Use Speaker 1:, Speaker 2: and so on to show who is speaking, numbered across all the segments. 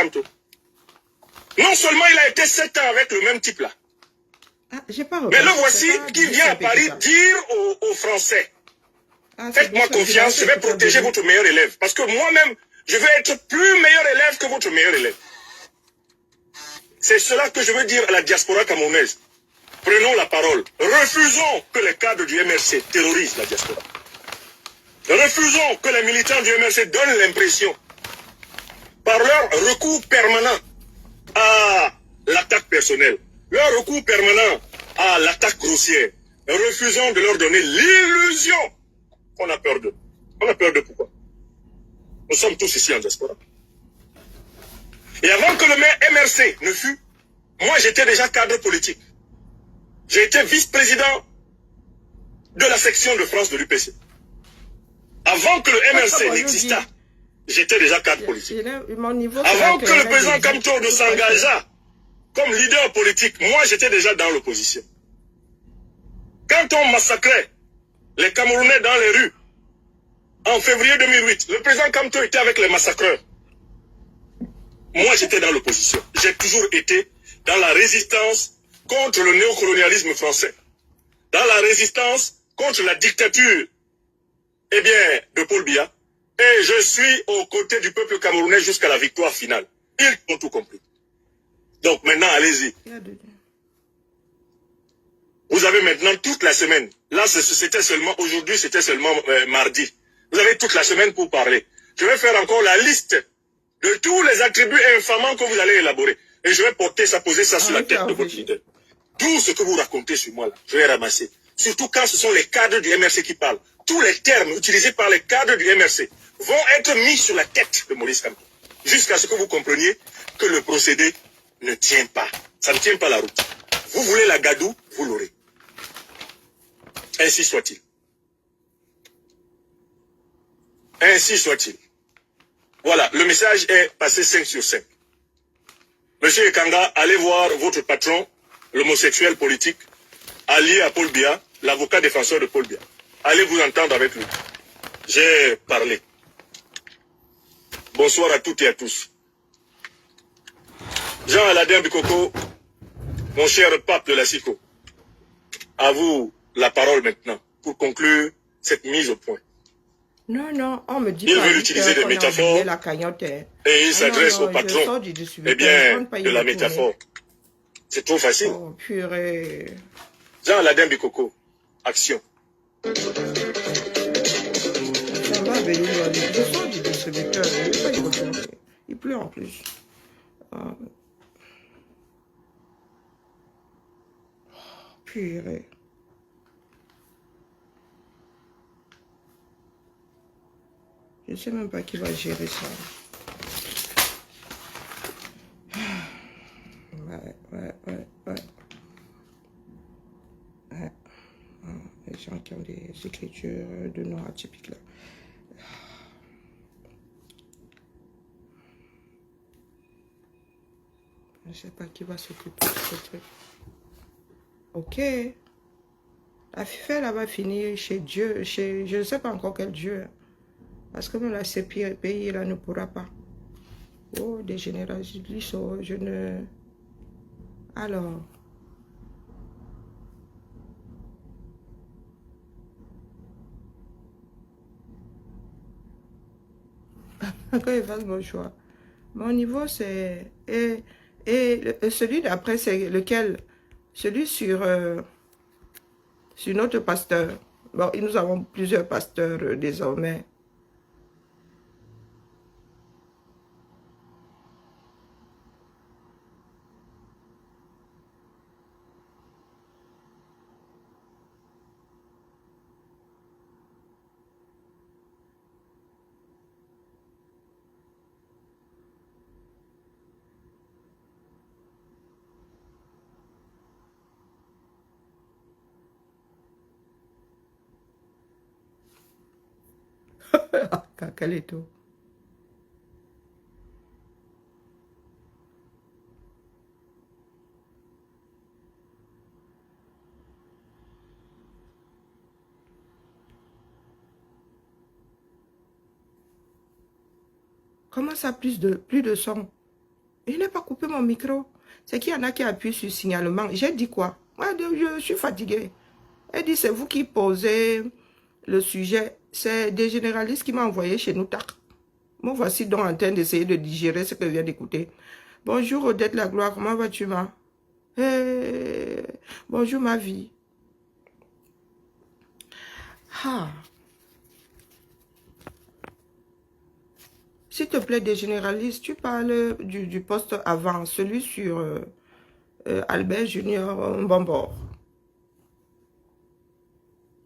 Speaker 1: Kamto. Non seulement il a été 7 ans avec le même type là.
Speaker 2: Ah, j'ai pas
Speaker 1: mais le voici qui vient à Paris dire aux Français, faites-moi confiance, je vais protéger votre meilleur élève. Parce que moi-même, je vais être plus meilleur élève que votre meilleur élève. C'est cela que je veux dire à la diaspora camerounaise. Prenons la parole. Refusons que les cadres du MRC terrorisent la diaspora. Refusons que les militants du MRC donnent l'impression, par leur recours permanent à l'attaque personnelle, leur recours permanent à l'attaque grossière, refusons de leur donner l'illusion qu'on a peur d'eux. On a peur de pourquoi? Nous sommes tous ici en diaspora. Et avant que le MRC ne fût, moi j'étais déjà cadre politique. J'ai été vice-président de la section de France de l'UPC. Avant que le MRC n'existât, j'étais déjà cadre politique. Avant que le président Kamto ne s'engageât comme leader politique, moi j'étais déjà dans l'opposition. Quand on massacrait les Camerounais dans les rues, en février 2008, le président Kamto était avec les massacreurs. Moi j'étais dans l'opposition. J'ai toujours été dans la résistance contre le néocolonialisme français, dans la résistance contre la dictature, eh bien, de Paul Biya. Et je suis aux côtés du peuple camerounais jusqu'à la victoire finale. Ils ont tout compris. Donc maintenant, allez-y. Vous avez maintenant toute la semaine. Là, c'était seulement, aujourd'hui, c'était seulement mardi. Vous avez toute la semaine pour parler. Je vais faire encore la liste de tous les attributs infamants que vous allez élaborer. Et je vais porter ça, poser ça sur la tête de votre leader. Tout ce que vous racontez sur moi, là, je vais ramasser. Surtout quand ce sont les cadres du MRC qui parlent. Tous les termes utilisés par les cadres du MRC vont être mis sur la tête de Maurice Kamto. Jusqu'à ce que vous compreniez que le procédé ne tient pas. Ça ne tient pas la route. Vous voulez la gadoue, vous l'aurez. Ainsi soit-il. Ainsi soit-il. Voilà, le message est passé 5 sur 5. Monsieur Ekanga, allez voir votre patron, l'homosexuel politique, allié à Paul Biya, l'avocat défenseur de Paul Biya. Allez vous entendre avec lui. J'ai parlé. Bonsoir à toutes et à tous. Jean Aladin Bikoko, mon cher pape de la SICO, à vous la parole maintenant pour conclure cette mise au point.
Speaker 2: Non, non, on me dit
Speaker 1: il veut utiliser des métaphores
Speaker 2: la cagnotte.
Speaker 1: Et il s'adresse au patron. Eh bien, de la métaphore. C'est trop facile.
Speaker 2: Oh, purée.
Speaker 1: Jean Aladin Bikoko, action.
Speaker 2: Ça va venir, je sors du distributeur, je ne vais pas y retourner. Il pleut en plus. Ah. Purée. Je ne sais même pas qui va gérer ça. Ouais. Les gens qui ont des écritures de noms atypiques là. Je ne sais pas qui va s'occuper de ce truc. Ok. La FIFA là va finir chez Dieu, chez je ne sais pas encore quel Dieu. Parce que même la CPI là ne pourra pas. Oh, des généralistes, je ne... Alors... Quand il fasse mon choix. Mon niveau, c'est... Et celui d'après, c'est lequel? Celui sur notre pasteur. Bon, nous avons plusieurs pasteurs désormais. Quel est tout? Comment ça, plus de 100? Je n'ai pas coupé mon micro. C'est qu'il y en a qui appuient sur signalement. J'ai dit quoi? Moi, je suis fatiguée. Elle dit, c'est vous qui posez le sujet. C'est des généralistes qui m'ont envoyé chez nous. Tac. Moi, voici donc en train d'essayer de digérer ce que je viens d'écouter. Bonjour Odette Lagloire, comment vas-tu, ma? Hey, bonjour ma vie. Ah. S'il te plaît, des généralistes, tu parles du poste avant, celui sur Albert Junior Bombor.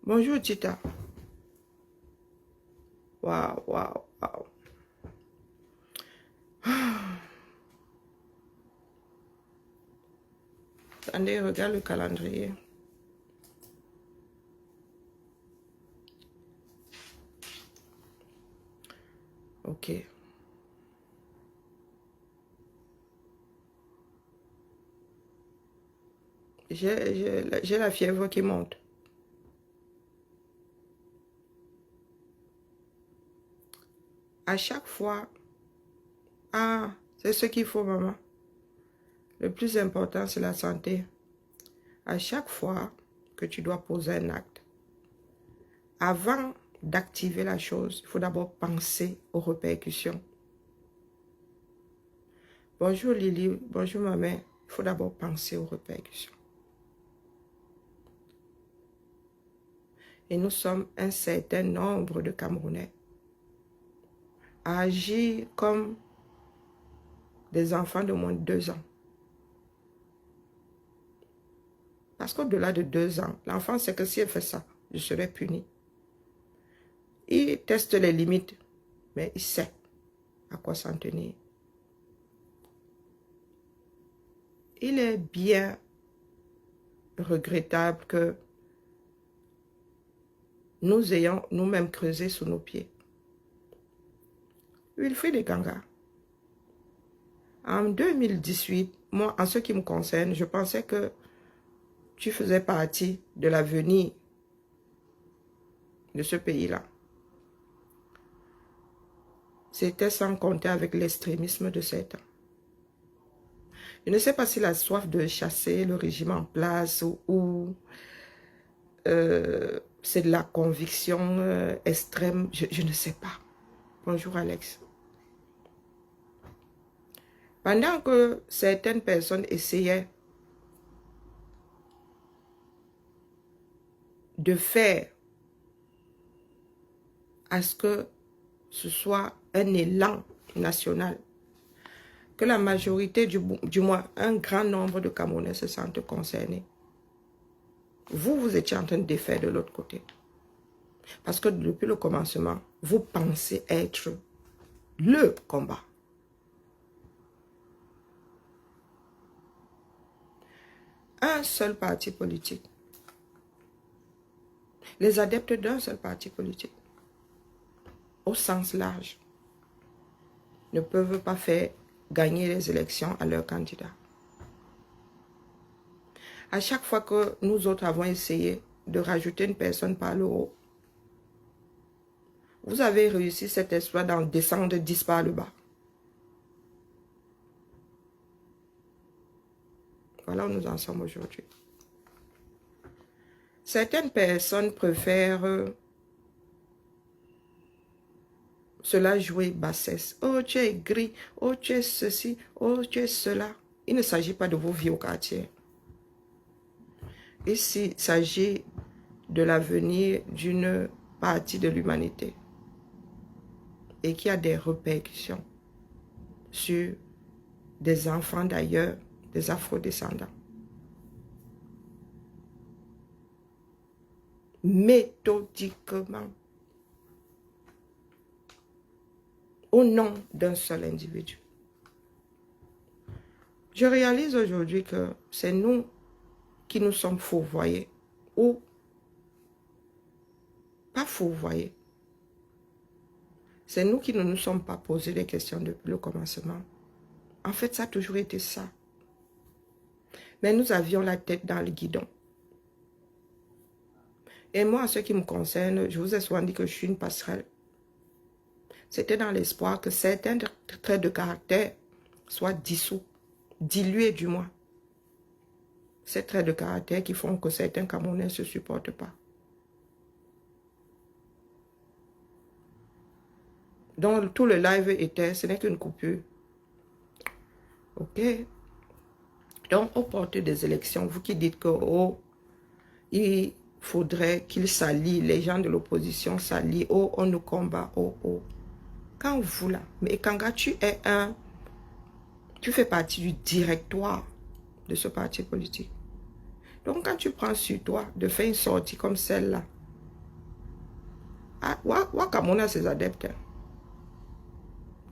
Speaker 2: Bonjour Tita. Waouh, waouh, waouh. Attendez, regarde le calendrier. Ok. J'ai la fièvre qui monte. À chaque fois, ah, c'est ce qu'il faut, maman. Le plus important, c'est la santé. À chaque fois que tu dois poser un acte, avant d'activer la chose, il faut d'abord penser aux répercussions. Bonjour Lily, bonjour ma mère. Il faut d'abord penser aux répercussions. Et nous sommes un certain nombre de Camerounais à agir comme des enfants de moins de 2 ans. Parce qu'au-delà de 2 ans, l'enfant sait que si elle fait ça, je serai puni. Il teste les limites, mais il sait à quoi s'en tenir. Il est bien regrettable que nous ayons nous-mêmes creusé sous nos pieds. Wilfried Ekanga. En 2018, moi, en ce qui me concerne, je pensais que tu faisais partie de l'avenir de ce pays-là. C'était sans compter avec l'extrémisme de certains. Je ne sais pas si la soif de chasser le régime en place ou c'est de la conviction extrême, je ne sais pas. Bonjour Alex. Pendant que certaines personnes essayaient de faire à ce que ce soit un élan national, que la majorité, du moins un grand nombre de Camerounais se sentent concernés. Vous étiez en train de défaire de l'autre côté. Parce que depuis le commencement, vous pensez être le combat. Un seul parti politique. Les adeptes d'un seul parti politique, au sens large, ne peuvent pas faire gagner les élections à leurs candidats. À chaque fois que nous autres avons essayé de rajouter une personne par le haut, vous avez réussi cet exploit d'en descendre 10 par le bas. Voilà où nous en sommes aujourd'hui. Certaines personnes préfèrent cela jouer bassesse. Oh, tu es gris. Oh, tu es ceci. Oh, tu es cela. Il ne s'agit pas de vos vies au quartier. Ici, il s'agit de l'avenir d'une partie de l'humanité et qui a des répercussions sur des enfants d'ailleurs, des afrodescendants. Méthodiquement, au nom d'un seul individu. Je réalise aujourd'hui que c'est nous qui nous sommes fourvoyés ou pas fourvoyés. C'est nous qui ne nous sommes pas posé des questions depuis le commencement. En fait, ça a toujours été ça. Mais nous avions la tête dans le guidon. Et moi, en ce qui me concerne, je vous ai souvent dit que je suis une passerelle. C'était dans l'espoir que certains traits de caractère soit dissous, dilué du moins. Ces traits de caractère qui font que certains Camerounais ne se supportent pas. Donc, tout le live était, ce n'est qu'une coupure. Ok? Donc, au porte des élections, vous qui dites que, oh, il faudrait qu'ils s'allient, les gens de l'opposition s'allient, oh, on nous combat, oh, oh. Quand vous là, mais quand tu es tu fais partie du directoire de ce parti politique. Donc, quand tu prends sur toi de faire une sortie comme celle-là, Ouakam a ses adeptes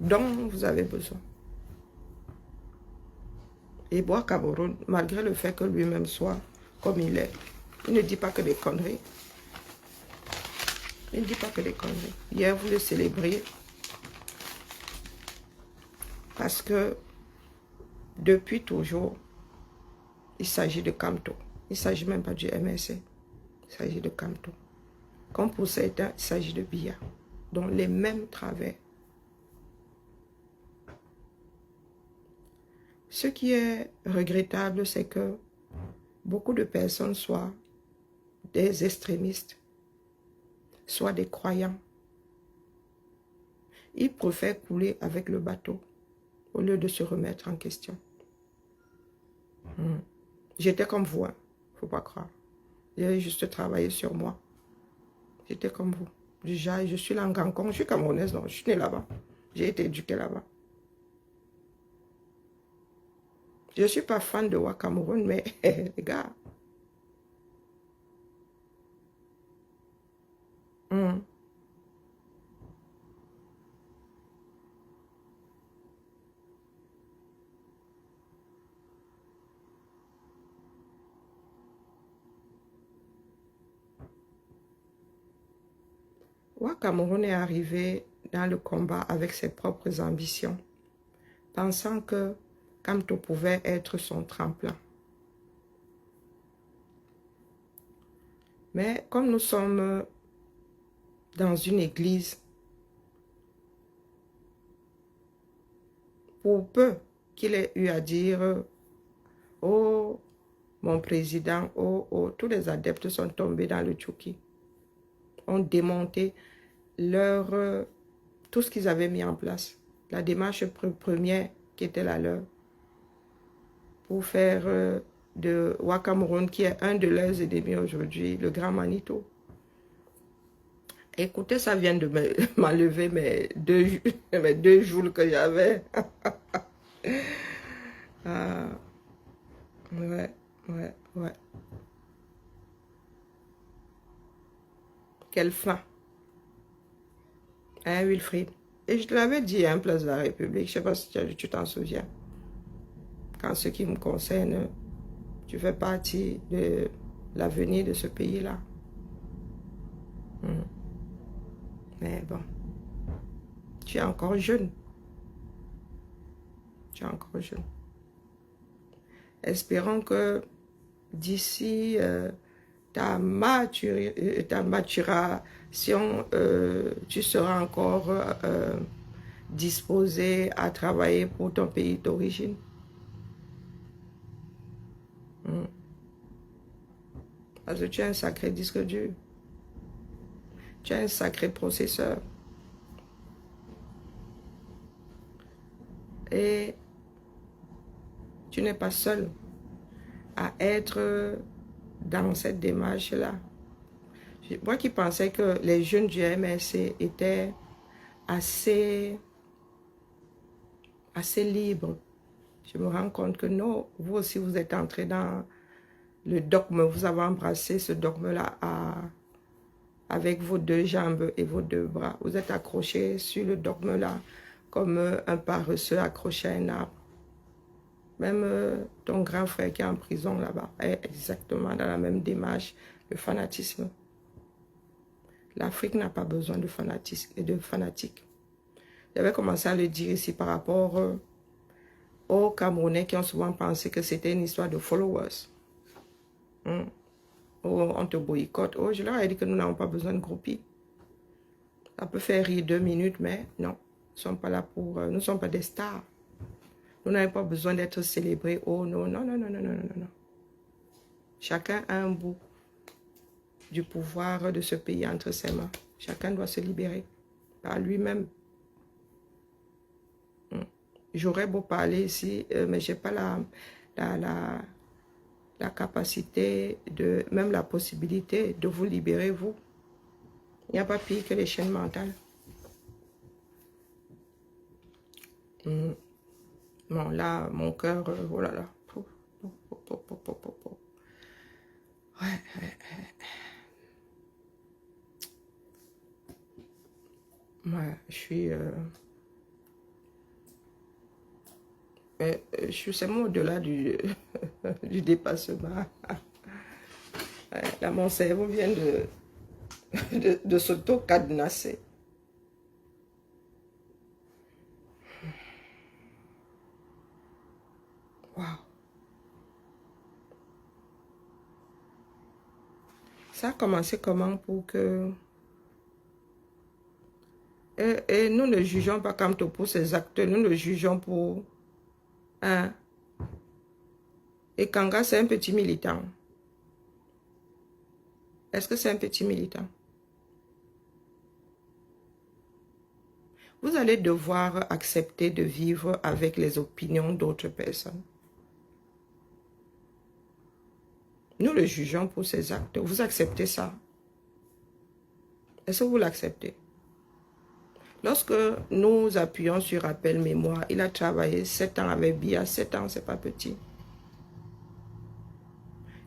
Speaker 2: dont vous avez besoin. Et Bois Cameroun, malgré le fait que lui-même soit comme il est, il ne dit pas que des conneries. Il ne dit pas que des conneries. Hier, vous le célébriez parce que depuis toujours, il s'agit de Camto. Il ne s'agit même pas du MSC. Il s'agit de Camto. Comme pour certains, il s'agit de Biya. Donc les mêmes travers. Ce qui est regrettable, c'est que beaucoup de personnes soient des extrémistes, soit des croyants. Ils préfèrent couler avec le bateau au lieu de se remettre en question. J'étais comme vous, hein. Faut pas croire. J'ai juste travaillé sur moi. J'étais comme vous. Déjà, je suis là en Gankong, je suis camerounaise, non, je suis née là-bas. J'ai été éduquée là-bas. Je ne suis pas fan de Ouakam, mais les gars. Ouakam est arrivé dans le combat avec ses propres ambitions, pensant que Camto pouvait être son tremplin. Mais comme nous sommes dans une église, pour peu qu'il ait eu à dire « Oh, mon président, oh, oh », tous les adeptes sont tombés dans le tchouki, ont démonté tout ce qu'ils avaient mis en place. La démarche première qui était la leur, pour faire de Ouakam, qui est un de leurs ennemis aujourd'hui, le grand Manito. Écoutez, ça vient de m'enlever mes deux jours que j'avais. Ouais. Quelle fin. Hein, Wilfried? Et je te l'avais dit, hein, Place de la République, je ne sais pas si tu t'en souviens. Qu'en ce qui me concerne, tu fais partie de l'avenir de ce pays-là. Mais bon, tu es encore jeune. Tu es encore jeune. Espérons que d'ici ta maturation, tu seras encore disposé à travailler pour ton pays d'origine. Parce que tu es un sacré disque dur. Tu es un sacré processeur. Et tu n'es pas seul à être dans cette démarche-là. Moi qui pensais que les jeunes du MSC étaient assez libres, je me rends compte que non, vous aussi vous êtes entrés dans le dogme, vous avez embrassé ce dogme-là avec vos deux jambes et vos deux bras. Vous êtes accrochés sur le dogme-là comme un paresseux accroché à un arbre. Même ton grand frère qui est en prison là-bas est exactement dans la même démarche, le fanatisme. L'Afrique n'a pas besoin de fanatisme et de fanatiques. J'avais commencé à le dire ici par rapport aux Camerounais qui ont souvent pensé que c'était une histoire de followers. Oh, on te boycotte. Oh, je leur ai dit que nous n'avons pas besoin de groupies. Ça peut faire rire 2 minutes, mais non. Nous ne sommes pas là pour... nous ne sommes pas des stars. Vous n'avez pas besoin d'être célébré. Oh non, non, non, non, non, non, non, non. Chacun a un bout du pouvoir de ce pays entre ses mains. Chacun doit se libérer par lui-même. J'aurais beau parler ici, mais je n'ai pas la capacité, même la possibilité de vous libérer, vous. Il n'y a pas pire que les chaînes mentales. Bon, là, mon cœur, oh là là. Ouais, je suis seulement au-delà du, du dépassement. Là, mon cerveau vient de s'auto-cadenasser. Wow. Ça a commencé comment pour que... Et nous ne jugeons pas Kamto pour ses actes, nous le jugeons pour... Hein? Et Kanga, c'est un petit militant. Est-ce que c'est un petit militant? Vous allez devoir accepter de vivre avec les opinions d'autres personnes. Nous le jugeons pour ses actes. Vous acceptez ça? Est-ce que vous l'acceptez? Lorsque nous appuyons sur Appel Mémoire, il a travaillé 7 ans avec Bia. 7 ans, c'est pas petit.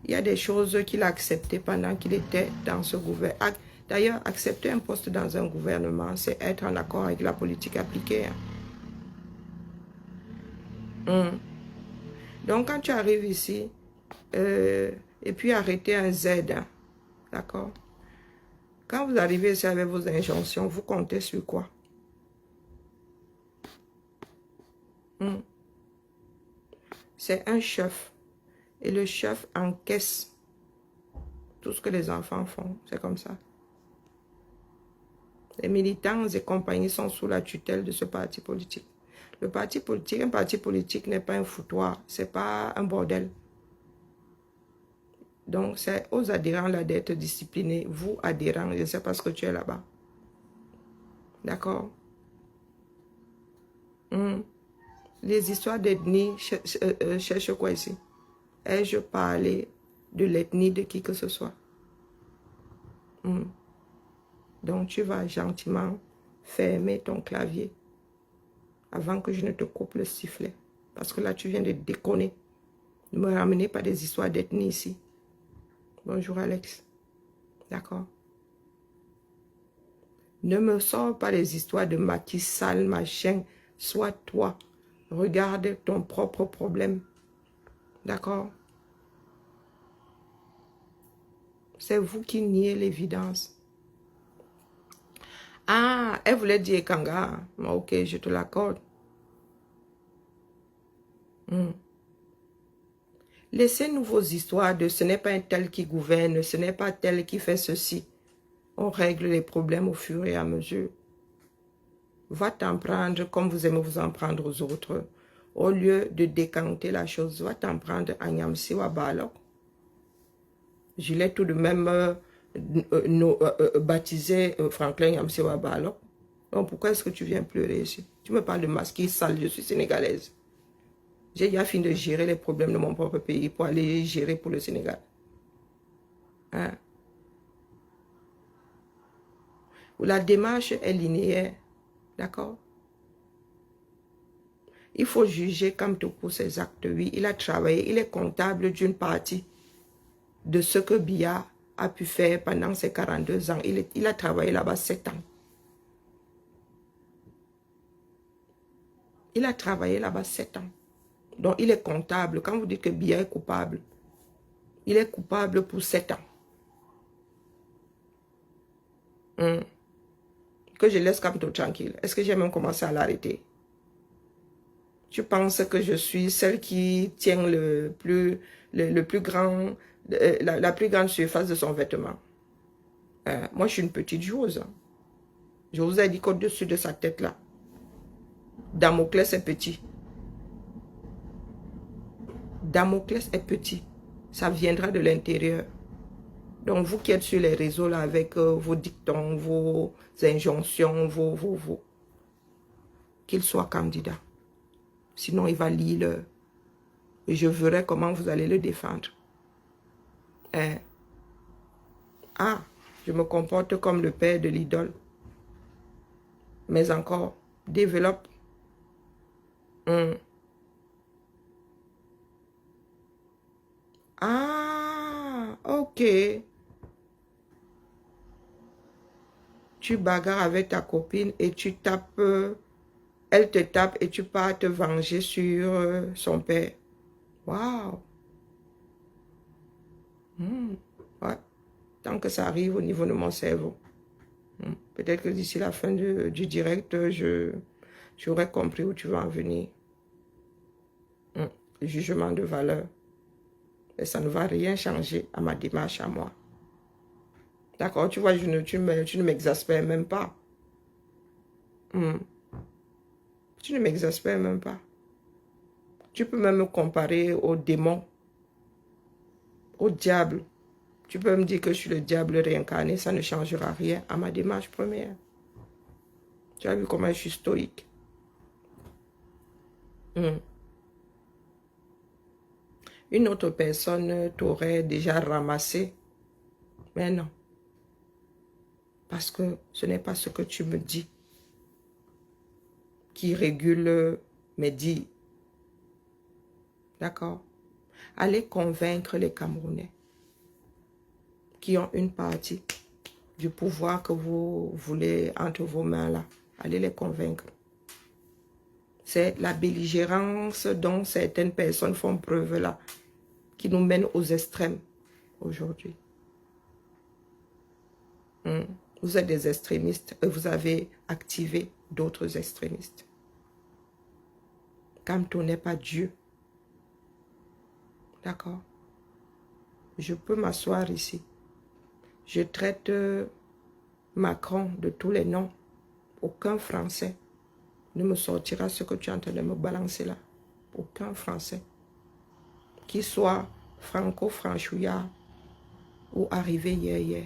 Speaker 2: Il y a des choses qu'il a acceptées pendant qu'il était dans ce gouvernement. D'ailleurs, accepter un poste dans un gouvernement, c'est être en accord avec la politique appliquée. Donc, quand tu arrives ici, et puis arrêter un Z, d'accord? Quand vous arrivez ici avec vos injonctions, vous comptez sur quoi? C'est un chef. Et le chef encaisse tout ce que les enfants font. C'est comme ça. Les militants et compagnies sont sous la tutelle de ce parti politique. Le parti politique, un parti politique n'est pas un foutoir. C'est pas un bordel. Donc, c'est aux adhérents là d'être disciplinés. Vous, adhérents, je ne sais pas ce que tu es là-bas. D'accord? Les histoires d'ethnie cherchent quoi ici? Ai-je parlé de l'ethnie de qui que ce soit? Donc, tu vas gentiment fermer ton clavier avant que je ne te coupe le sifflet. Parce que là, tu viens de déconner. Ne me ramenez pas des histoires d'ethnie ici. Bonjour, Alex. D'accord? Ne me sors pas les histoires de Macky Sall, machin. Sois toi. Regarde ton propre problème. D'accord? C'est vous qui niez l'évidence. Ah, elle voulait dire Kanga. Ok, je te l'accorde. Laissez-nous vos histoires de ce n'est pas un tel qui gouverne, ce n'est pas tel qui fait ceci. On règle les problèmes au fur et à mesure. Va t'en prendre comme vous aimez vous en prendre aux autres. Au lieu de décanter la chose, va t'en prendre à Nyamsiwa Balok. Je l'ai tout de même baptisé Franklin Nyamsiwa Balok. Donc pourquoi est-ce que tu viens pleurer ici? Tu me parles de masquille sale, je suis sénégalaise. J'ai déjà fini de gérer les problèmes de mon propre pays pour aller gérer pour le Sénégal. Hein? La démarche est linéaire. D'accord? Il faut juger Kamto pour ses actes. Oui, il a travaillé, il est comptable d'une partie de ce que Bia a pu faire pendant ses 42 ans. Il a travaillé là-bas 7 ans. Il a travaillé là-bas 7 ans. Donc, il est comptable. Quand vous dites que Bia est coupable, il est coupable pour 7 ans. Que je laisse Kamto tranquille. Est-ce que j'ai même commencé à l'arrêter? Tu penses que je suis celle qui tient la plus grande surface de son vêtement? Moi, je suis une petite joueuse. Je vous ai dit qu'au-dessus de sa tête là, Damoclès est petit. Damoclès est petit. Ça viendra de l'intérieur. Donc, vous qui êtes sur les réseaux là avec vos dictons, vos injonctions, qu'il soit candidat. Sinon, il va lire et je verrai comment vous allez le défendre. Hein? Ah, je me comporte comme le père de l'idole. Mais encore, développe. Ah, ok. Tu bagarres avec ta copine et tu tapes, elle te tape et tu pars te venger sur son père. Waouh. Ouais. Tant que ça arrive au niveau de mon cerveau. Peut-être que d'ici la fin du direct, j'aurais compris où tu vas en venir. Le jugement de valeur. Et ça ne va rien changer à ma démarche à moi. D'accord, tu vois, tu ne m'exaspères même pas. Tu ne m'exaspères même pas. Tu peux même me comparer au démon, au diable. Tu peux me dire que je suis le diable réincarné, ça ne changera rien à ma démarche première. Tu as vu comment je suis stoïque. Une autre personne t'aurait déjà ramassé. Mais non. Parce que ce n'est pas ce que tu me dis qui régule mes dits. D'accord? Allez convaincre les Camerounais qui ont une partie du pouvoir que vous voulez entre vos mains là. Allez les convaincre. C'est la belligérance dont certaines personnes font preuve là, qui nous mène aux extrêmes aujourd'hui. Vous êtes des extrémistes et vous avez activé d'autres extrémistes. Kamto n'est pas Dieu. D'accord? Je peux m'asseoir ici. Je traite Macron de tous les noms. Aucun Français ne me sortira ce que tu es en train de me balancer là. Aucun Français. Qu'il soit franco-franchouillard ou arrivé hier.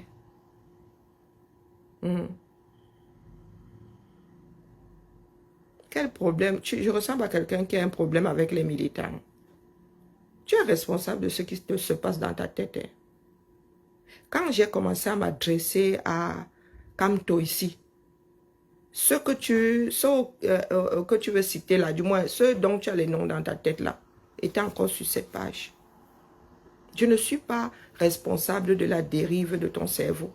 Speaker 2: Quel problème? Je ressemble à quelqu'un qui a un problème avec les militants. Tu es responsable de ce qui se passe dans ta tête. Hein. Quand j'ai commencé à m'adresser à Kamto ici, ce que tu veux citer là, du moins ceux dont tu as les noms dans ta tête là, étaient encore sur cette page. Je ne suis pas responsable de la dérive de ton cerveau.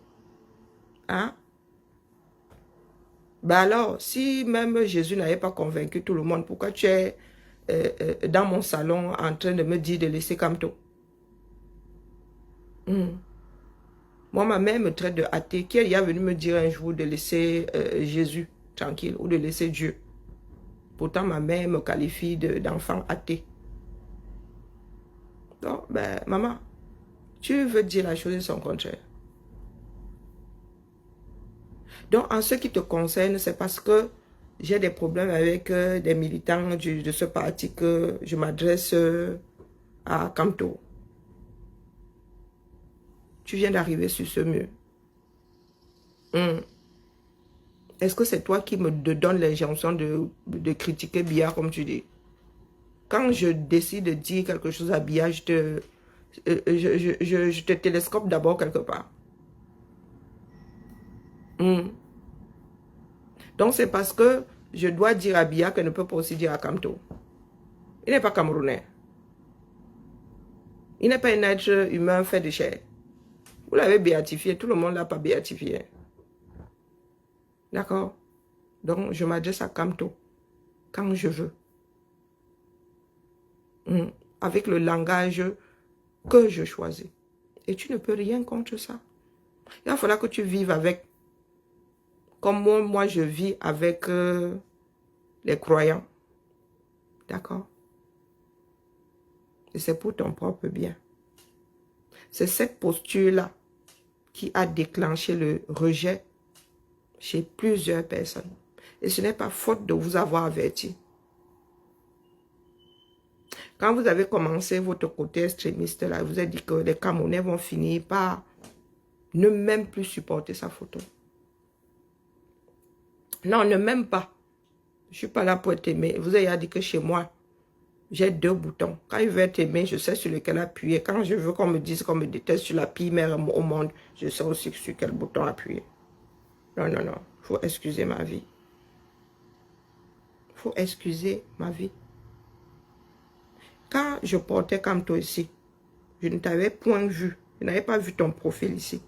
Speaker 2: Hein? Ben alors, si même Jésus n'avait pas convaincu tout le monde, pourquoi tu es dans mon salon en train de me dire de laisser Kamto? Moi, ma mère me traite de athée. Qui est venu me dire un jour de laisser Jésus tranquille ou de laisser Dieu? Pourtant, ma mère me qualifie d'enfant athée. Donc, ben, maman, tu veux dire la chose de son contraire. Donc, en ce qui te concerne, c'est parce que j'ai des problèmes avec des militants de ce parti que je m'adresse à Kamto. Tu viens d'arriver sur ce mur. Est-ce que c'est toi qui me donne l'injonction de critiquer Biya comme tu dis? Quand je décide de dire quelque chose à Biya, je te télescope d'abord quelque part. Donc c'est parce que je dois dire à Biya qu'elle ne peut pas aussi dire à Kamto. Il n'est pas camerounais. Il n'est pas un être humain fait de chair. Vous l'avez béatifié, tout le monde ne l'a pas béatifié. D'accord? Donc je m'adresse à Kamto quand je veux. Avec le langage que je choisis. Et tu ne peux rien contre ça. Il va falloir que tu vives avec. Comme moi je vis avec les croyants. D'accord? Et c'est pour ton propre bien. C'est cette posture-là qui a déclenché le rejet chez plusieurs personnes. Et ce n'est pas faute de vous avoir averti. Quand vous avez commencé votre côté extrémiste, là, vous avez dit que les Camerounais vont finir par ne même plus supporter sa photo. Non, ne même pas. Je ne suis pas là pour être aimé. Vous avez dit que chez moi, j'ai 2 boutons. Quand il veut être aimé, je sais sur lequel appuyer. Quand je veux qu'on me dise qu'on me déteste sur la pire mère au monde, je sais aussi sur quel bouton appuyer. Non, non, non. Il faut excuser ma vie. Il faut excuser ma vie. Quand je portais comme toi ici, je ne t'avais point vu. Je n'avais pas vu ton profil ici.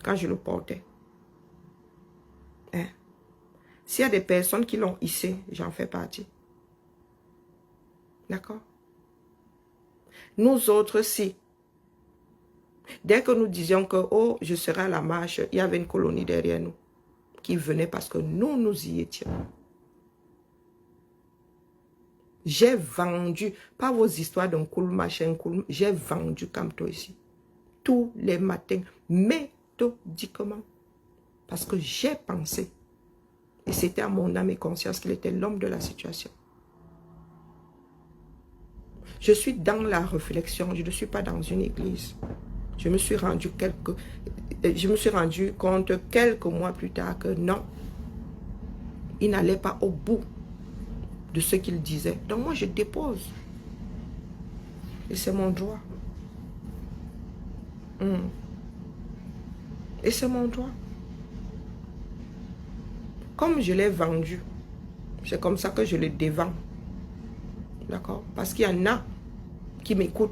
Speaker 2: Quand je le portais. Hein? S'il y a des personnes qui l'ont hissé, j'en fais partie. D'accord? Nous autres, si. Dès que nous disions que, oh, je serai à la marche, il y avait une colonie derrière nous qui venait parce que nous y étions. J'ai vendu, pas vos histoires d'un cool machin, cool, j'ai vendu comme toi ici. Tous les matins, méthodiquement. Parce que j'ai pensé. Et c'était à mon âme et conscience qu'il était l'homme de la situation. Je suis dans la réflexion, je ne suis pas dans une église. Je me suis rendu compte quelques mois plus tard que non, il n'allait pas au bout de ce qu'il disait. Donc moi je dépose. Et c'est mon droit. Et c'est mon droit. Comme je l'ai vendu, c'est comme ça que je le dévends. D'accord? Parce qu'il y en a qui m'écoutent.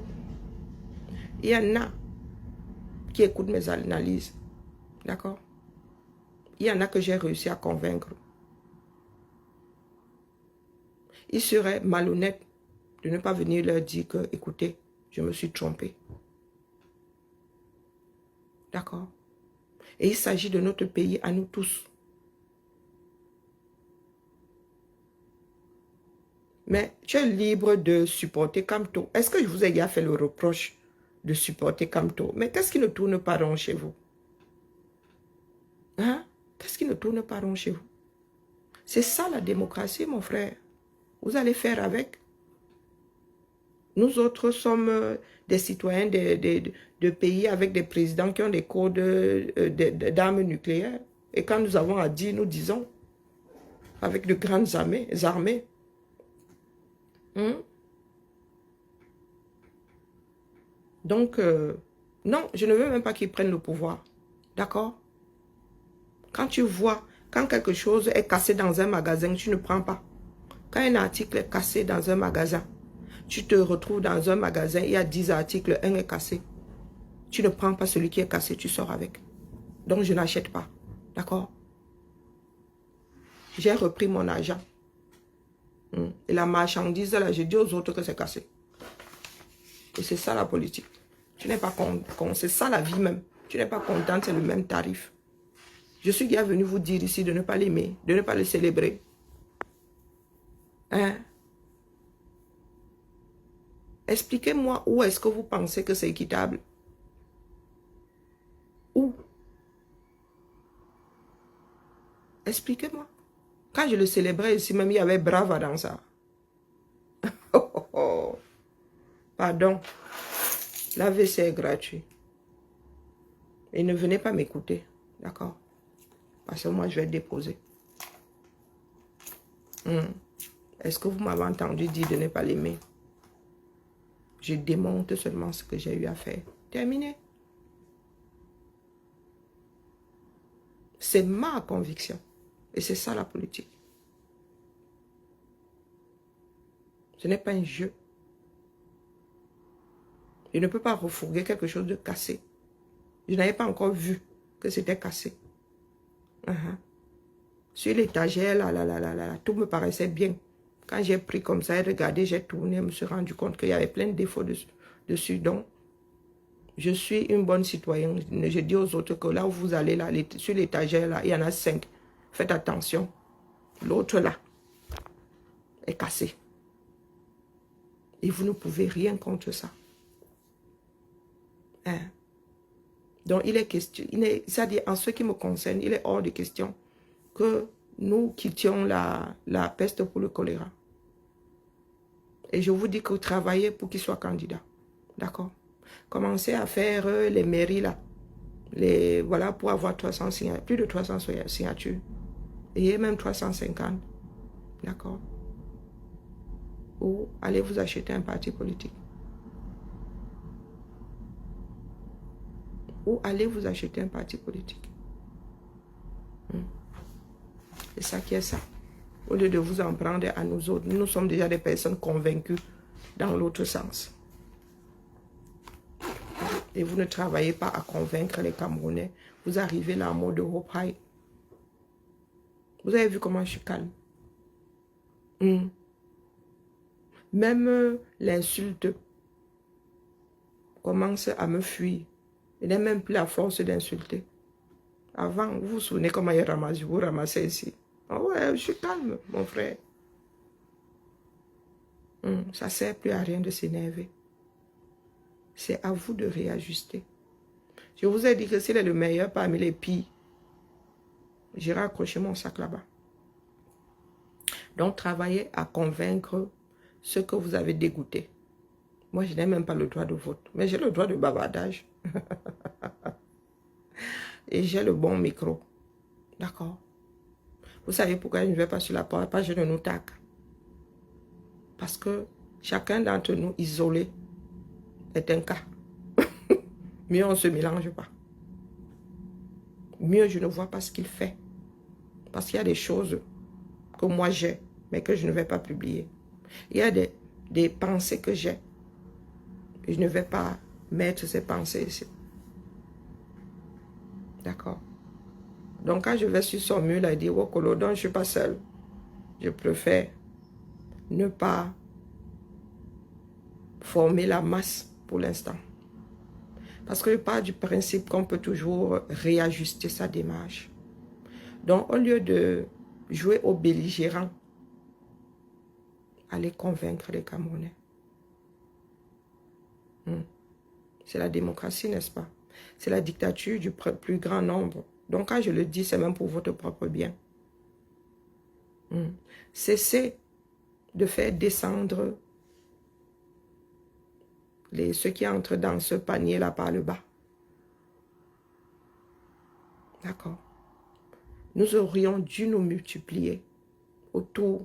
Speaker 2: Il y en a qui écoutent mes analyses. D'accord? Il y en a que j'ai réussi à convaincre. Il serait malhonnête de ne pas venir leur dire que, écoutez, je me suis trompé. D'accord? Et il s'agit de notre pays à nous tous. Mais tu es libre de supporter Kamto. Est-ce que je vous ai déjà fait le reproche de supporter Kamto? Mais qu'est-ce qui ne tourne pas rond chez vous? Hein? Qu'est-ce qui ne tourne pas rond chez vous? C'est ça la démocratie, mon frère. Vous allez faire avec. Nous autres sommes des citoyens de pays avec des présidents qui ont des codes d'armes nucléaires. Et quand nous avons à dire, nous disons, avec de grandes armées. Donc, non, je ne veux même pas qu'ils prennent le pouvoir. D'accord? Quand tu vois, quand quelque chose est cassé dans un magasin, tu ne prends pas. Quand un article est cassé dans un magasin, tu te retrouves dans un magasin, il y a 10 articles, un est cassé. Tu ne prends pas celui qui est cassé, tu sors avec. Donc, je n'achète pas. D'accord? J'ai repris mon argent. Et la marchandise, là, j'ai dit aux autres que c'est cassé. Et c'est ça la politique. Tu n'es pas content. C'est ça la vie même. Tu n'es pas content, c'est le même tarif. Je suis bien venu vous dire ici de ne pas l'aimer, de ne pas le célébrer. Hein? Expliquez-moi où est-ce que vous pensez que c'est équitable. Où? Expliquez-moi. Quand je le célébrais ici, même il y avait Brava dans ça. Oh, oh, oh. Pardon. L'AVC est gratuit. Et ne venez pas m'écouter. D'accord? Parce que moi, je vais déposer. Est-ce que vous m'avez entendu dire de ne pas l'aimer? Je démonte seulement ce que j'ai eu à faire. Terminé. C'est ma conviction. Et c'est ça la politique. Ce n'est pas un jeu. Je ne peux pas refourguer quelque chose de cassé. Je n'avais pas encore vu que c'était cassé. Sur l'étagère, là, tout me paraissait bien. Quand j'ai pris comme ça et regardé, j'ai tourné, je me suis rendu compte qu'il y avait plein de défauts dessus. Donc, je suis une bonne citoyenne. Je dis aux autres que là où vous allez, là, sur l'étagère, là, il y en a 5. Faites attention. L'autre, là, est cassé. Et vous ne pouvez rien contre ça. Hein? Donc, il est question, c'est-à-dire, en ce qui me concerne, il est hors de question que nous quittions la peste pour le choléra. Et je vous dis que vous travaillez pour qu'il soit candidat. D'accord? Commencez à faire les mairies là. Voilà, pour avoir 300 signatures, plus de 300 signatures. Et même 350. D'accord? Ou allez vous acheter un parti politique. Ou allez vous acheter un parti politique. C'est ça qui est ça. Au lieu de vous en prendre à nous autres, nous sommes déjà des personnes convaincues dans l'autre sens. Et vous ne travaillez pas à convaincre les Camerounais. Vous arrivez là en mode Hope High. Vous avez vu comment je suis calme. Même l'insulte commence à me fuir. Il n'est même plus la force d'insulter. Avant, vous vous souvenez comment je vous ramassais ici. Oh ouais, je suis calme, mon frère. Ça ne sert plus à rien de s'énerver. C'est à vous de réajuster. Je vous ai dit que s'il est le meilleur parmi les pires, j'irai accrocher mon sac là-bas. Donc, travaillez à convaincre ceux que vous avez dégoûtés. Moi, je n'ai même pas le droit de vote, mais j'ai le droit de bavardage. Et j'ai le bon micro. D'accord? Vous savez pourquoi je ne vais pas sur la page de nos tacs? Parce que chacun d'entre nous, isolé, est un cas. Mieux on ne se mélange pas. Mieux je ne vois pas ce qu'il fait. Parce qu'il y a des choses que moi j'ai, mais que je ne vais pas publier. Il y a des pensées que j'ai. Et je ne vais pas mettre ces pensées ici. D'accord? Donc quand je vais sur son mur, là, il dit, oh, Colodon, je ne suis pas seul. Je préfère ne pas former la masse pour l'instant. Parce que je pars du principe qu'on peut toujours réajuster sa démarche. Donc, au lieu de jouer au belligérant, allez convaincre les Camerounais. C'est la démocratie, n'est-ce pas? C'est la dictature du plus grand nombre. Donc, quand je le dis, c'est même pour votre propre bien. Cessez de faire descendre ceux qui entrent dans ce panier-là par le bas. D'accord? Nous aurions dû nous multiplier autour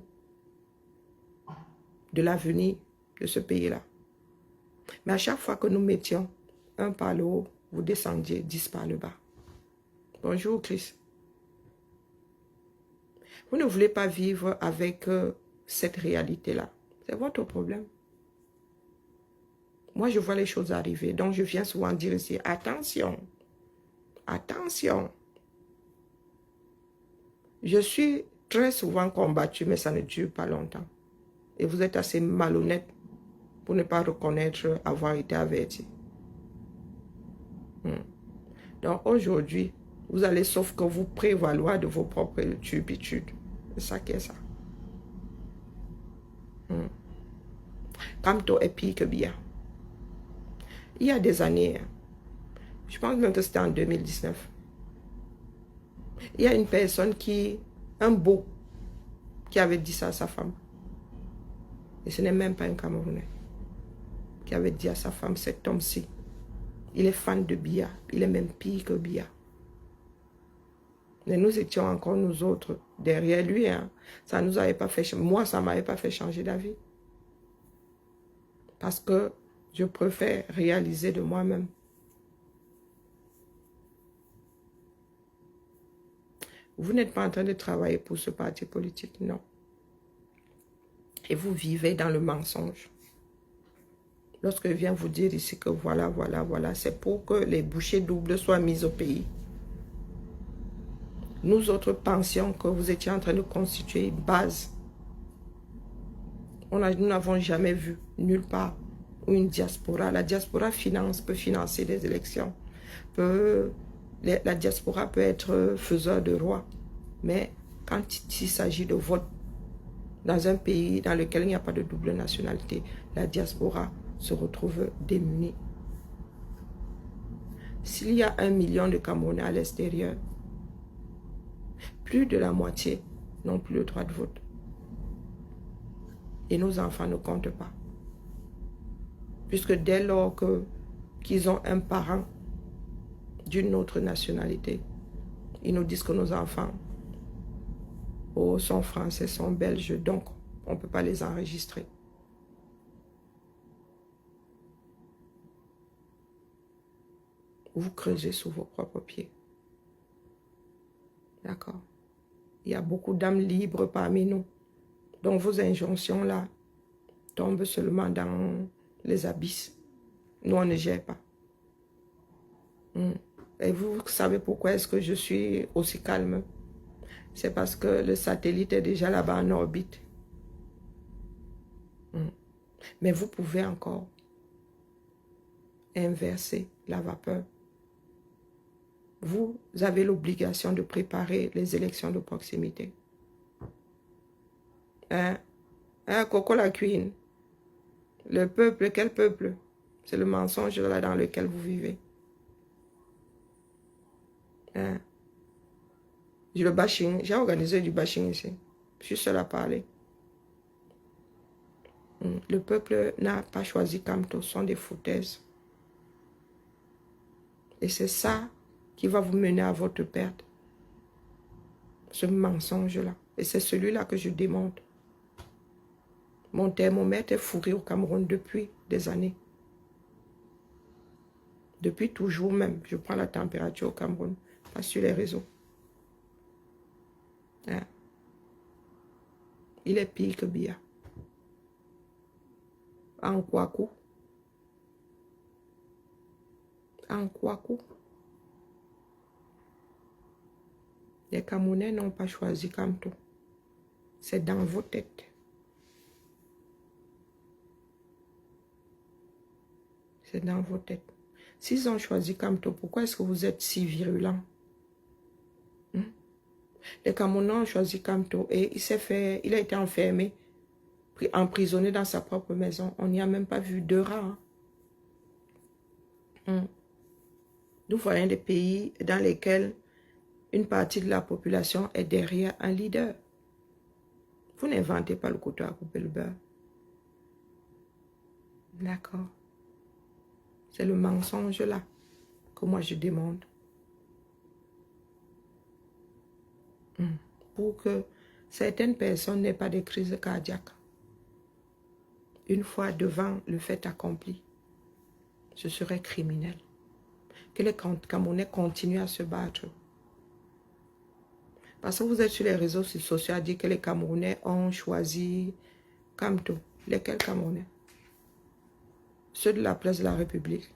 Speaker 2: de l'avenir de ce pays-là. Mais à chaque fois que nous mettions un par le haut, vous descendiez 10 par le bas. Bonjour, Chris. Vous ne voulez pas vivre avec cette réalité-là. C'est votre problème. Moi, je vois les choses arriver. Donc, je viens souvent dire ici, attention, attention. Je suis très souvent combattu, mais ça ne dure pas longtemps. Et vous êtes assez malhonnête pour ne pas reconnaître avoir été averti. Donc, aujourd'hui, vous allez sauf que vous prévaloir de vos propres turpitudes. C'est ça qui est ça. Kamto est pire que bien. Il y a des années, je pense même que c'était en 2019, il y a une personne un beau, qui avait dit ça à sa femme. Et ce n'est même pas un Camerounais qui avait dit à sa femme, cet homme-ci, il est fan de Biya, il est même pire que Biya. Mais nous étions encore, nous autres, derrière lui. Hein. Ça nous avait pas fait, moi, ça ne m'avait pas fait changer d'avis. Parce que je préfère réaliser de moi-même. Vous n'êtes pas en train de travailler pour ce parti politique, non. Et vous vivez dans le mensonge. Lorsque je viens vous dire ici que voilà, voilà, voilà, c'est pour que les bouchées doubles soient mises au pays. Nous autres pensions que vous étiez en train de constituer une base. Nous n'avons jamais vu nulle part où une diaspora. La diaspora peut financer des élections. La diaspora peut être faiseur de roi. Mais quand il s'agit de vote dans un pays dans lequel il n'y a pas de double nationalité, la diaspora se retrouve démunie. S'il y a 1 million de Camerounais à l'extérieur, plus de la moitié n'ont plus le droit de vote. Et nos enfants ne comptent pas. Puisque dès lors qu'ils ont un parent d'une autre nationalité, ils nous disent que nos enfants sont français, sont belges, donc on ne peut pas les enregistrer. Vous creusez sous vos propres pieds. D'accord? Il y a beaucoup d'âmes libres parmi nous. Donc vos injonctions-là tombent seulement dans les abysses. Nous, on ne gère pas. Et vous savez pourquoi est-ce que je suis aussi calme? C'est parce que le satellite est déjà là-bas en orbite. Mais vous pouvez encore inverser la vapeur. Vous avez l'obligation de préparer les élections de proximité. Hein? Coco la Queen. Le peuple, quel peuple? C'est le mensonge là dans lequel vous vivez. Hein? Le bashing, j'ai organisé du bashing ici. Je suis seule à parler. Le peuple n'a pas choisi Kamto, ce sont des foutaises. Et c'est ça qui va vous mener à votre perte. Ce mensonge-là. Et c'est celui-là que je démonte. Mon thermomètre est fourré au Cameroun depuis des années. Depuis toujours même, je prends la température au Cameroun, pas sur les réseaux. Hein? Il est pire que Bia. En Kwaku. En Kwaku. Les Camerounais n'ont pas choisi Kamto. C'est dans vos têtes. C'est dans vos têtes. S'ils ont choisi Kamto, pourquoi est-ce que vous êtes si virulent? Les Camerounais ont choisi Kamto et il a été enfermé, emprisonné dans sa propre maison. On n'y a même pas vu 2 rats. Nous voyons des pays dans lesquels une partie de la population est derrière un leader. Vous n'inventez pas le couteau à couper le beurre. D'accord. C'est le mensonge là que moi je demande. Pour que certaines personnes n'aient pas de crise cardiaque. Une fois devant le fait accompli, ce serait criminel. Que les Camerounais continuent à se battre. Parce que vous êtes sur les réseaux sociaux à dire que les Camerounais ont choisi Kamto. Lesquels Camerounais? Ceux de la place de la République.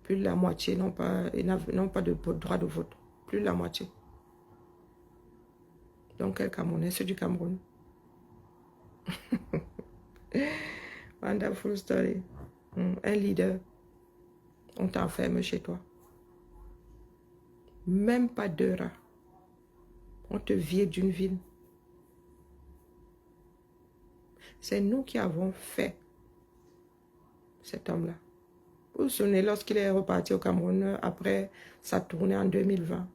Speaker 2: Plus de la moitié n'ont pas de droit de vote. Plus de la moitié. Donc, quel Camerounais? Ceux du Cameroun. Wonderful story. Un leader. On t'enferme chez toi. Même pas 2 rats. On te vire d'une ville. C'est nous qui avons fait cet homme-là. Vous vous souvenez, lorsqu'il est reparti au Cameroun après sa tournée en 2020,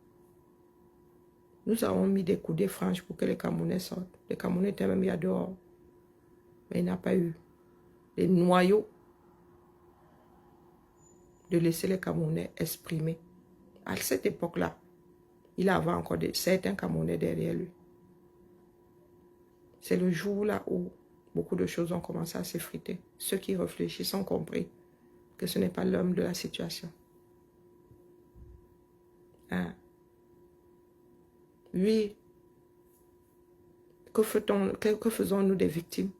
Speaker 2: nous avons mis des coudées franches pour que les Camerounais sortent. Les Camerounais étaient même mis dehors. Mais il n'a pas eu les noyaux de laisser les Camerounais exprimer. À cette époque-là, il avait encore certains Camerounais derrière lui. C'est le jour là où beaucoup de choses ont commencé à s'effriter. Ceux qui réfléchissent ont compris que ce n'est pas l'homme de la situation. Hein? Oui. Que faisons-nous des victimes?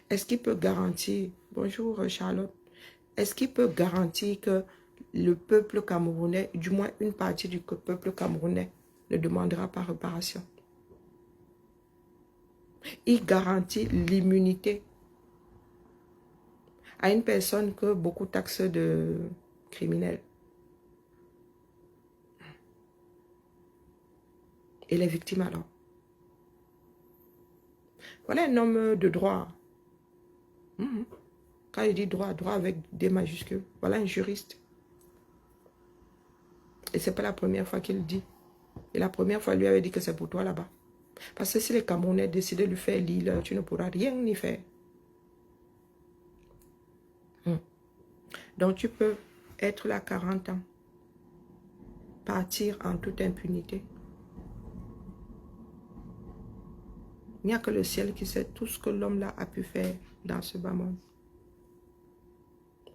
Speaker 2: Est-ce qu'il peut garantir, bonjour Charlotte, est-ce qu'il peut garantir que le peuple camerounais, du moins une partie du peuple camerounais, ne demandera pas réparation? Il garantit l'immunité à une personne que beaucoup taxent de criminel. Et les victimes alors? Voilà un homme de droit. Quand il dit droit, droit avec des majuscules. Voilà un juriste. Et ce n'est pas la première fois qu'il le dit. Et la première fois, il lui avait dit que c'est pour toi là-bas. Parce que si les Camerounais décident de lui faire l'île, tu ne pourras rien y faire. Donc tu peux être là 40 ans, partir en toute impunité. Il n'y a que le ciel qui sait tout ce que l'homme là a pu faire dans ce bas monde.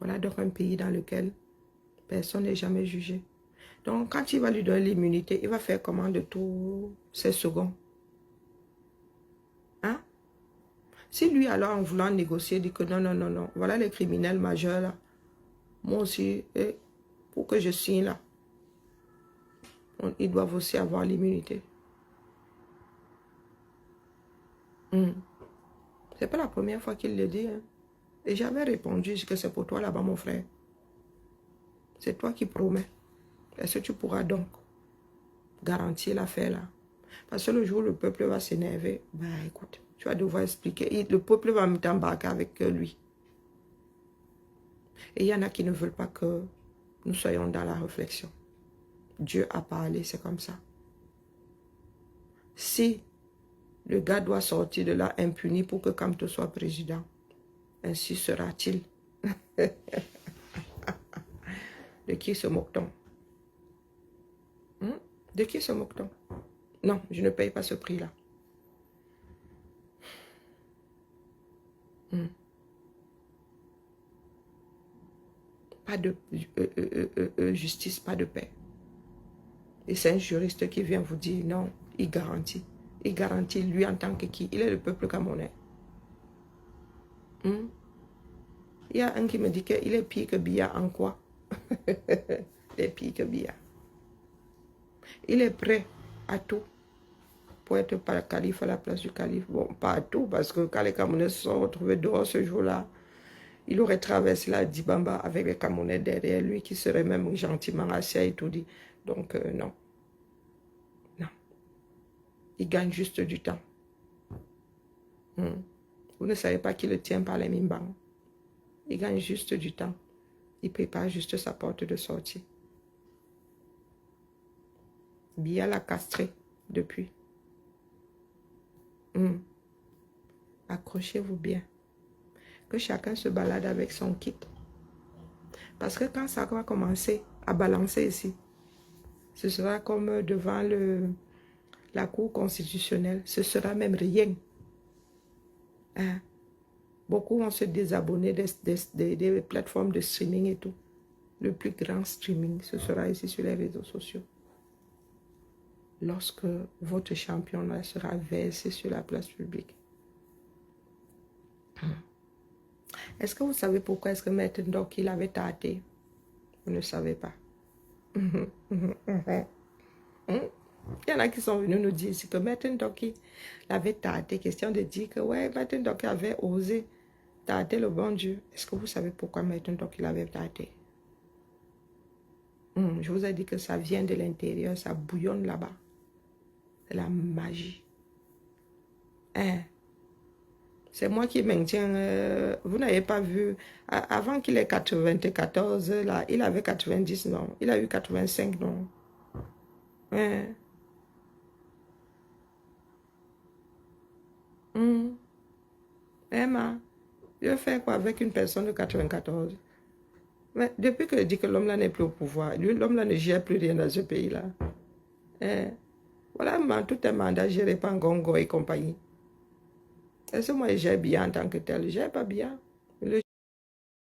Speaker 2: Voilà donc un pays dans lequel personne n'est jamais jugé. Donc quand il va lui donner l'immunité, il va faire comment de tous ces secondes? Hein? Si lui alors en voulant négocier dit que non, non, non, non, voilà les criminels majeurs là. Moi aussi, pour que je signe là, ils doivent aussi avoir l'immunité. C'est pas la première fois qu'il le dit. Hein. Et j'avais répondu que c'est pour toi là-bas, mon frère. C'est toi qui promets. Est-ce que tu pourras donc garantir l'affaire là? Parce que le jour où le peuple va s'énerver, bah écoute, tu vas devoir expliquer. Le peuple va t'embarquer avec lui. Et il y en a qui ne veulent pas que nous soyons dans la réflexion. Dieu a parlé, c'est comme ça. Si le gars doit sortir de là impuni pour que Kamto soit président, ainsi sera-t-il. De qui se moque-t-on? De qui se moque-t-on? Non, je ne paye pas ce prix-là. Pas de justice, pas de paix. Et c'est un juriste qui vient vous dire non, il garantit. Il garantit lui en tant que qui? Il est le peuple camerounais. Il y a un qui me dit qu'il est pire que Biya en quoi? Il est pire que Biya. Il est prêt à tout pour être par le calife à la place du calife. Bon, pas à tout, parce que quand les Camerounais se sont retrouvés dehors ce jour-là, il aurait traversé la Dibamba avec les Camerounais derrière lui, qui serait même gentiment assis et tout dit. Donc, non. Non. Il gagne juste du temps. Vous ne savez pas qui le tient par les mimbangs. Il gagne juste du temps. Il prépare juste sa porte de sortie. Biya l'a castré depuis. Accrochez-vous bien. Que chacun se balade avec son kit. Parce que quand ça va commencer à balancer ici, ce sera comme devant la Cour constitutionnelle. Ce sera même rien. Hein? Beaucoup vont se désabonner des plateformes de streaming et tout. Le plus grand streaming, ce sera ici sur les réseaux sociaux. Lorsque votre championnat sera versé sur la place publique. Est-ce que vous savez pourquoi est-ce que Maître Ndoki il avait tardé? Vous ne savez pas. Il y en a qui sont venus nous dire ici que Maître Ndoki l'avait tardé. Question de dire que ouais, Maître Ndoki avait osé tarder le bon Dieu. Est-ce que vous savez pourquoi Maître Ndoki l'avait tardé? Je vous ai dit que ça vient de l'intérieur, ça bouillonne là-bas. C'est la magie. Hein? C'est moi qui maintiens. Vous n'avez pas vu. Avant qu'il ait 94, là, il avait 90, non. Il a eu 85, non. Hein? Emma, je fais quoi avec une personne de 94? Mais depuis que je dis que l'homme là n'est plus au pouvoir, l'homme là ne gère plus rien dans ce pays-là. Hein? Voilà, tout un mandat géré par Ngongo et compagnie. Est-ce que moi, j'ai bien en tant que tel? J'ai pas bien.